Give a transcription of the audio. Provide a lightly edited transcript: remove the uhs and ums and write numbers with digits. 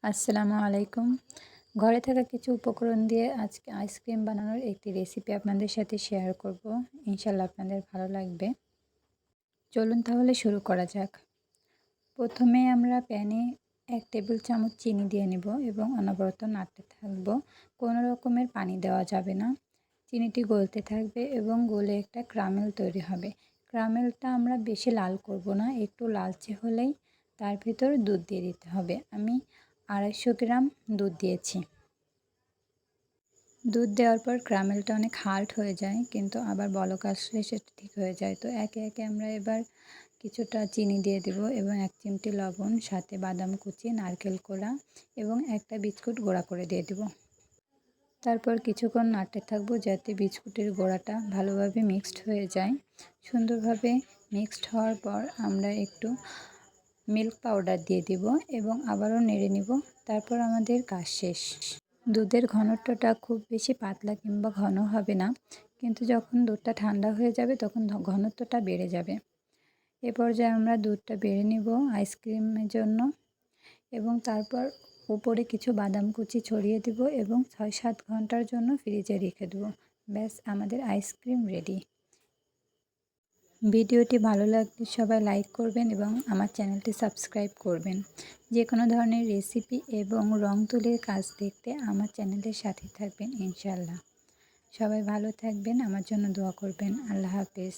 আসসালামু আলাইকুম। ঘরে থাকা কিছু উপকরণ দিয়ে আজকে আইসক্রিম বানানোর একটি রেসিপি আপনাদের সাথে শেয়ার করব। ইনশাল্লাহ আপনাদের ভালো লাগবে। চলুন তাহলে শুরু করা যাক। প্রথমে আমরা প্যানে 1 টেবিল চামচ চিনি দিয়ে নেব এবং অনবরত নাড়তে থাকব। কোনো রকমের পানি দেওয়া যাবে না। চিনিটি গলতে থাকবে এবং গলে একটা ক্রামেল তৈরি হবে। ক্রামেলটা আমরা বেশি লাল করব না, একটু লালচে হলেই তার ভিতর দুধ দিয়ে দিতে হবে। আমি 250 গ্রাম দুধ দিয়েছি। দুধ দেওয়ার পর ক্রামেলটা অনেক হার্ড হয়ে যায়, কিন্তু আবার বলক আসলে সেটা ঠিক হয়ে যায়। তো একে একে আমরা এবার কিছুটা চিনি দিয়ে দেব এবং 1 চিমটি লবণ, সাথে বাদাম কুচি, নারকেল কোড়া এবং একটা বিস্কুট গুঁড়া করে দিয়ে দেব। তারপর কিছুক্ষণ নাড়তে থাকবো যাতে বিস্কুটের গুঁড়াটা ভালোভাবে মিক্সড হয়ে যায়। সুন্দরভাবে মিক্সড হওয়ার পর আমরা একটু মিল্ক পাউডার দিয়ে দিব এবং আবারও নেড়ে নিব। তারপর আমাদের কাজ শেষ। দুধের ঘনত্বটা খুব বেশি পাতলা কিংবা ঘন হবে না, কিন্তু যখন দুধটা ঠান্ডা হয়ে যাবে তখন ঘনত্বটা বেড়ে যাবে। এ পর্যায়ে আমরা দুধটা বেড়ে নিব আইসক্রিমের জন্য এবং তারপর উপরে কিছু বাদাম কুচি ছড়িয়ে দেব এবং 6-7 ঘন্টার জন্য ফ্রিজে রেখে দেবো। ব্যাস, আমাদের আইসক্রিম রেডি। ভিডিওটি ভালো লাগলে সবাই লাইক করবেন এবং আমার চ্যানেলটি সাবস্ক্রাইব করবেন। যে কোনো ধরনের রেসিপি এবং রং তুলির কাজ দেখতে আমার চ্যানেলের সাথে থাকবেন ইনশাল্লাহ। সবাই ভালো থাকবেন, আমার জন্য দোয়া করবেন। আল্লাহ হাফেজ।